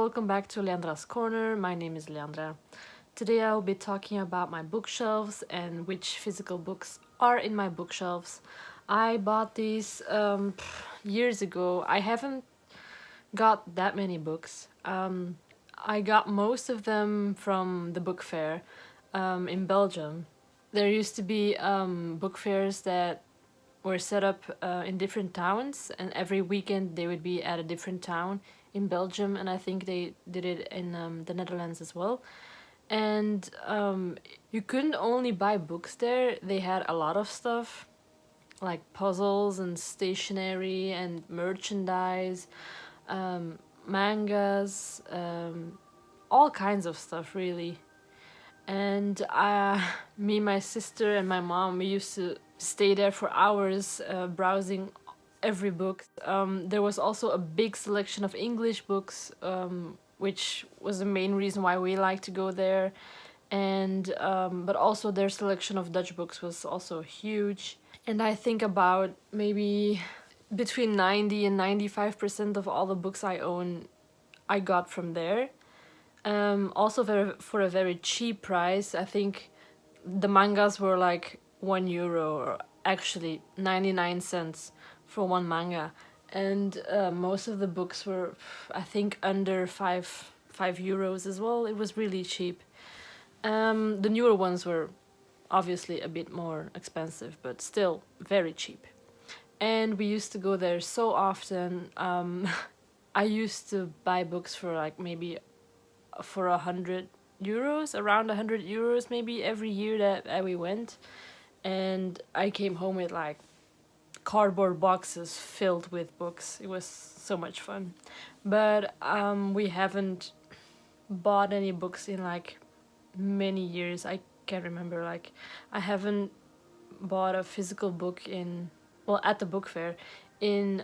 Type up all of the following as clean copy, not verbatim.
welcome back to Leandra's Corner. My name is Leandra. Today I'll be talking about my bookshelves and which physical books are in my bookshelves. I bought these years ago. I haven't got that many books. I got most of them from the book fair in Belgium. There used to be book fairs that were set up in different towns, and every weekend they would be at a different town in Belgium, and I think they did it in the Netherlands as well. And you couldn't only buy books there, they had a lot of stuff like puzzles and stationery and merchandise, mangas, all kinds of stuff really. And me, my sister, and my mom, we used to stay there for hours browsing every book. There was also a big selection of English books, which was the main reason why we liked to go there. And but also their selection of Dutch books was also huge. And I think about maybe between 90 and 95% of all the books I own, I got from there. Also for a very cheap price. I think the mangas were like €1, or actually 99 cents for one manga, and most of the books were, I think, under €5 as well. It was really cheap. The newer ones were obviously a bit more expensive, but still very cheap. And we used to go there so often. I used to buy books for like maybe for €100, around €100 maybe every year that we went. And I came home with like cardboard boxes filled with books. It was so much fun. But we haven't bought any books in like many years. I can't remember. Like, I haven't bought a physical book at the book fair in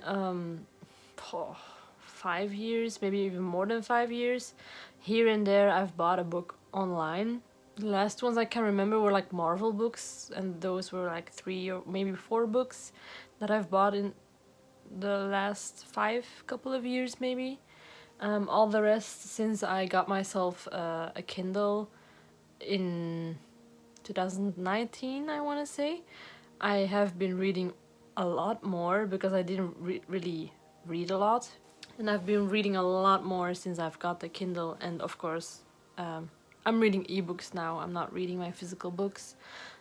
5 years, maybe even more than 5 years. Here and there I've bought a book online. The last ones I can remember were like Marvel books, and those were like 3 or maybe 4 books that I've bought in the last couple of years maybe. All the rest, since I got myself a Kindle in 2019, I want to say, I have been reading a lot more because I didn't really read a lot. And I've been reading a lot more since I've got the Kindle. And of course, I'm reading ebooks now. I'm not reading my physical books.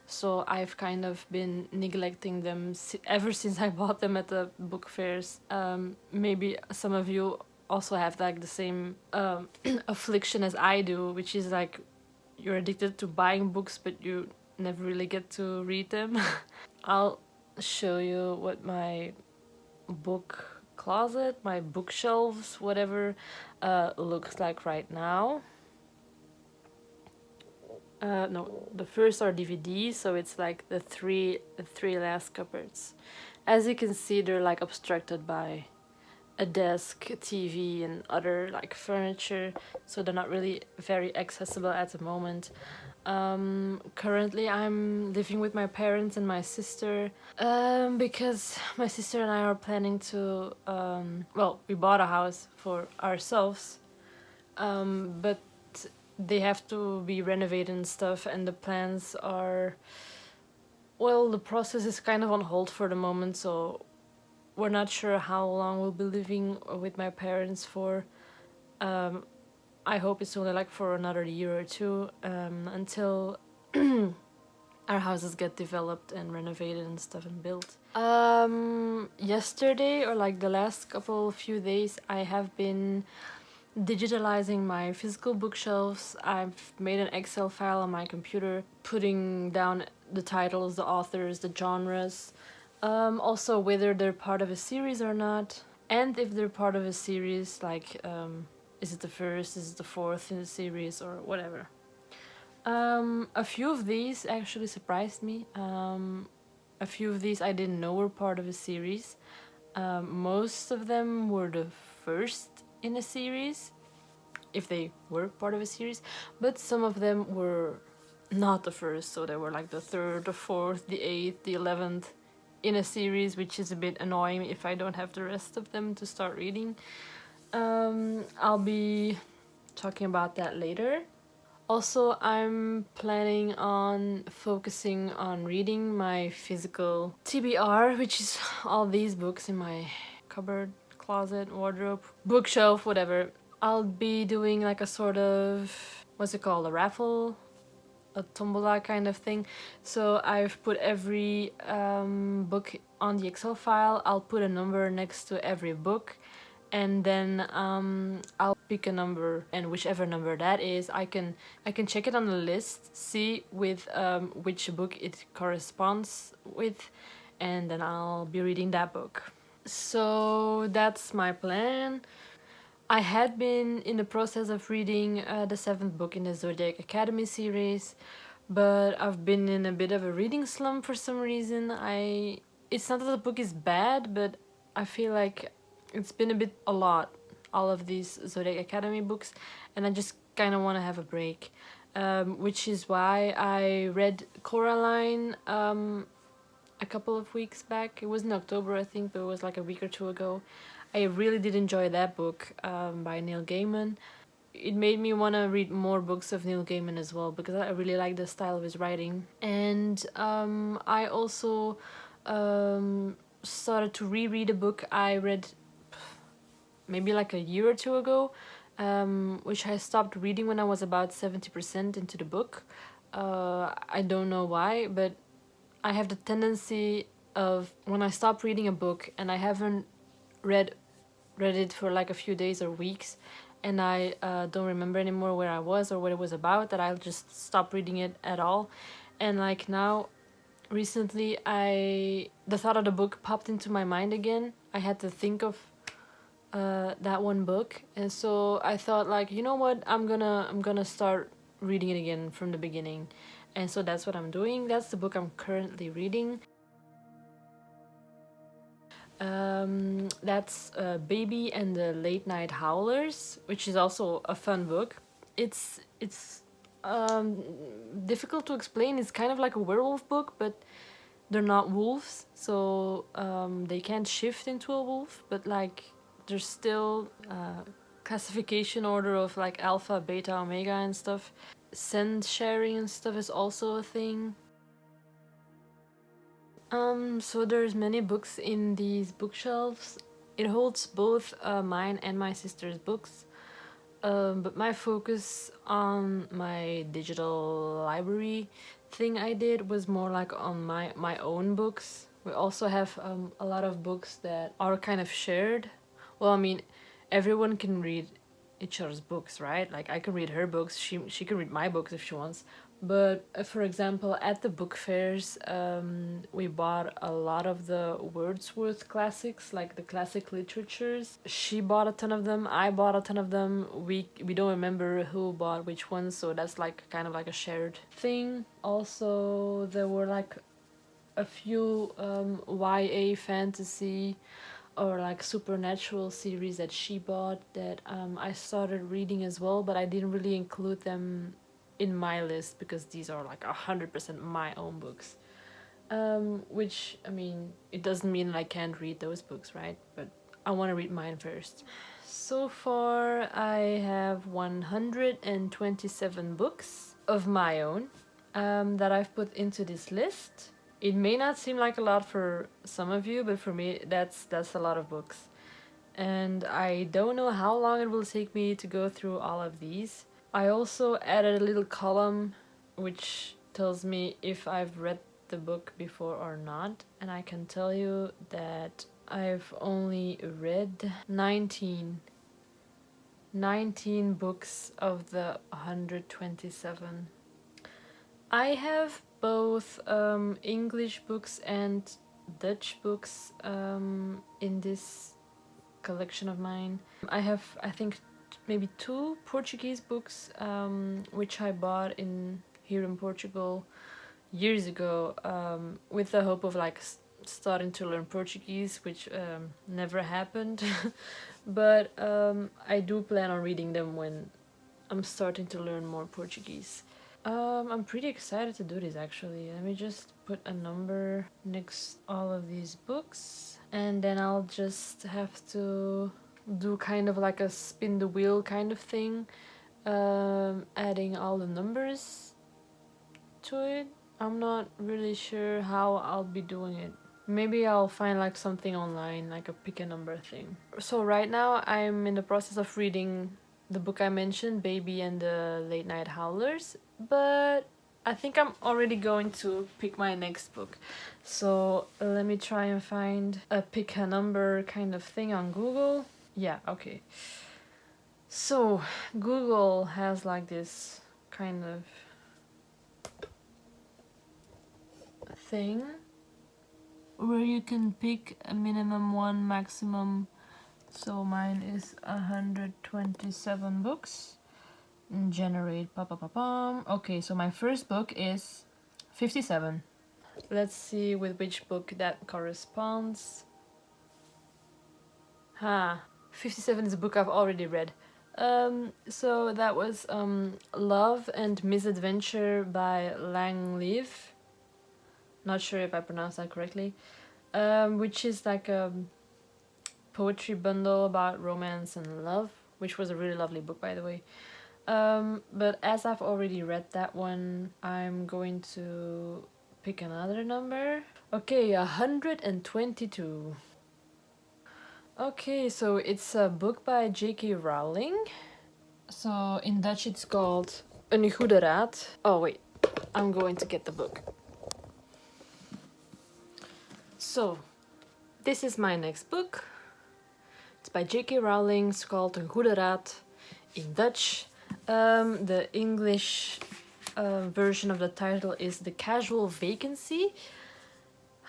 So I've kind of been neglecting them ever since I bought them at the book fairs. Maybe some of you also have like the same affliction as I do, which is like you're addicted to buying books, but you never really get to read them. I'll show you what my book closet, my bookshelves, whatever, looks like right now. No, the first are DVDs, so it's like the three last cupboards. As you can see, they're like obstructed by a desk, a TV, and other like furniture, so they're not really very accessible at the moment. Currently I'm living with my parents and my sister, because my sister and I are planning to, we bought a house for ourselves, but they have to be renovated and stuff, and the plans are, the process is kind of on hold for the moment, so we're not sure how long we'll be living with my parents for. I hope it's only like for another year or two, until our houses get developed and renovated and stuff and built. Yesterday, or like the last few days, I have been digitalizing my physical bookshelves. I've made an Excel file on my computer, putting down the titles, the authors, the genres, also whether they're part of a series or not, and if they're part of a series, like is it the first, is it the fourth in the series, or whatever. A few of these actually surprised me. A few of these I didn't know were part of a series. Most of them were the first in a series, if they were part of a series, but some of them were not the first, so they were like the third, the fourth, the 8th, the 11th in a series, which is a bit annoying if I don't have the rest of them to start reading. I'll be talking about that later. Also, I'm planning on focusing on reading my physical TBR, which is all these books in my cupboard, closet, wardrobe, bookshelf, whatever. I'll be doing like a sort of, what's it called, a raffle, a tombola kind of thing. So I've put every book on the Excel file. I'll put a number next to every book, and then I'll pick a number, and whichever number that is, I can check it on the list, see with which book it corresponds with, and then I'll be reading that book. So that's my plan. I had been in the process of reading the seventh book in the Zodiac Academy series, but I've been in a bit of a reading slump for some reason. It's not that the book is bad, but I feel like it's been a lot, all of these Zodiac Academy books, and I just kind of want to have a break, which is why I read Coraline a couple of weeks back. It was in October, I think, but it was like a week or two ago. I really did enjoy that book by Neil Gaiman. It made me want to read more books of Neil Gaiman as well, because I really like the style of his writing. And I also started to reread a book I read maybe like a year or two ago, which I stopped reading when I was about 70% into the book. I don't know why, but I have the tendency of, when I stop reading a book and I haven't read it for like a few days or weeks, and I don't remember anymore where I was or what it was about, that I'll just stop reading it at all. And like now, recently, the thought of the book popped into my mind again. I had to think of that one book, and so I thought, like, you know what, I'm gonna start reading it again from the beginning. And so that's what I'm doing. That's the book I'm currently reading. That's Baby and the Late Night Howlers, which is also a fun book. It's difficult to explain. It's kind of like a werewolf book, but they're not wolves, so they can't shift into a wolf, but like there's still classification order of like alpha, beta, omega and stuff. Scent sharing and stuff is also a thing. So there's many books in these bookshelves. It holds both mine and my sister's books. But my focus on my digital library thing I did was more like on my own books. We also have a lot of books that are kind of shared. Well, I mean, everyone can read each other's books, right? Like I can read her books, she can read my books if she wants. But for example, at the book fairs, we bought a lot of the Wordsworth classics, like the classic literatures. She bought a ton of them. I bought a ton of them. We don't remember who bought which ones, so that's like kind of like a shared thing. Also, there were like a few YA fantasy or like supernatural series that she bought that I started reading as well, but I didn't really include them in my list because these are like 100% my own books. Which, I mean, it doesn't mean I can't read those books, right? But I want to read mine first. So far, I have 127 books of my own that I've put into this list. It may not seem like a lot for some of you, but for me, that's a lot of books. And I don't know how long it will take me to go through all of these. I also added a little column which tells me if I've read the book before or not, and I can tell you that I've only read 19 books of the 127. I have both English books and Dutch books in this collection of mine. I have, I think, maybe 2 Portuguese books, which I bought here in Portugal years ago, with the hope of like starting to learn Portuguese, which never happened. But I do plan on reading them when I'm starting to learn more Portuguese. I'm pretty excited to do this actually. Let me just put a number next all of these books, and then I'll just have to do kind of like a spin the wheel kind of thing, adding all the numbers to it. I'm not really sure how I'll be doing it. Maybe I'll find like something online, like a pick a number thing. So right now I'm in the process of reading the book I mentioned, Baby and the Late Night Howlers, but I think I'm already going to pick my next book. So let me try and find a pick a number kind of thing on Google. Yeah, okay. So Google has like this kind of thing where you can pick a minimum one, maximum. So mine is 127 books. Generate. Okay, so my first book is 57. Let's see with which book that corresponds. 57 is a book I've already read. So that was Love and Misadventure by Lang Liv. Not sure if I pronounced that correctly. Which is like a poetry bundle about romance and love, which was a really lovely book, by the way. But as I've already read that one, I'm going to pick another number. Okay, 122. Okay, so it's a book by J.K. Rowling. So in Dutch it's called Een Goede Raad. Oh wait, I'm going to get the book. So, this is my next book. It's by J.K. Rowling. It's called Een Goede Raad in Dutch. The English version of the title is The Casual Vacancy.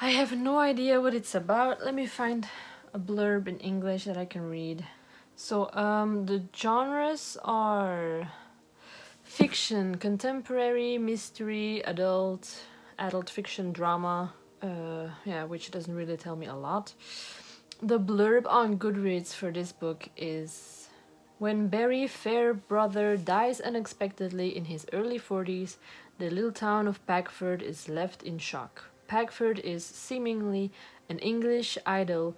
I have no idea what it's about. Let me find a blurb in English that I can read. So, the genres are fiction, contemporary, mystery, adult fiction, drama. Yeah, which doesn't really tell me a lot. The blurb on Goodreads for this book is: when Barry Fairbrother dies unexpectedly in his early 40s, the little town of Packford is left in shock. Packford is seemingly an English idyll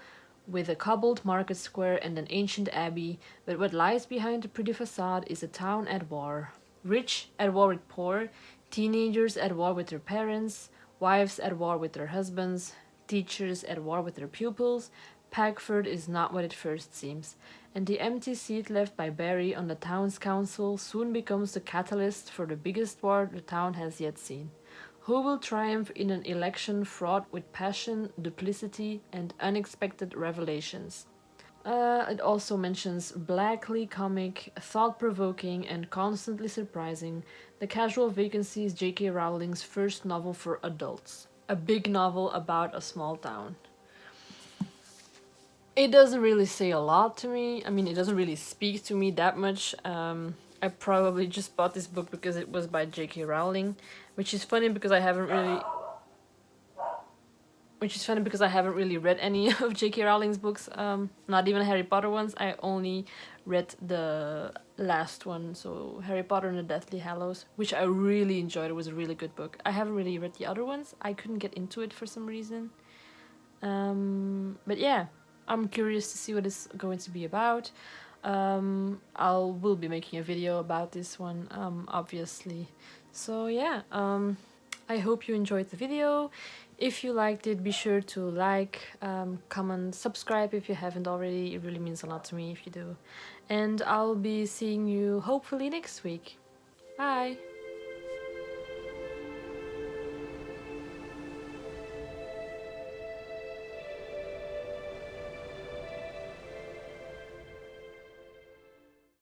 with a cobbled market square and an ancient abbey, but what lies behind the pretty facade is a town at war. Rich at war with poor, teenagers at war with their parents, wives at war with their husbands, teachers at war with their pupils. Packford is not what it first seems, and the empty seat left by Barry on the town's council soon becomes the catalyst for the biggest war the town has yet seen. Who will triumph in an election fraught with passion, duplicity, and unexpected revelations? It also mentions blackly comic, thought-provoking, and constantly surprising. The Casual Vacancy is J.K. Rowling's first novel for adults. A big novel about a small town. It doesn't really say a lot to me. I mean, it doesn't really speak to me that much. I probably just bought this book because it was by J.K. Rowling, which is funny because I haven't really read any of J.K. Rowling's books, not even Harry Potter ones. I only read the last one, so Harry Potter and the Deathly Hallows, which I really enjoyed. It was a really good book. I haven't really read the other ones. I couldn't get into it for some reason. But yeah, I'm curious to see what it's going to be about. I will be making a video about this one, obviously. So yeah, I hope you enjoyed the video. If you liked it, be sure to like, comment, subscribe if you haven't already. It really means a lot to me if you do. And I'll be seeing you hopefully next week. Bye!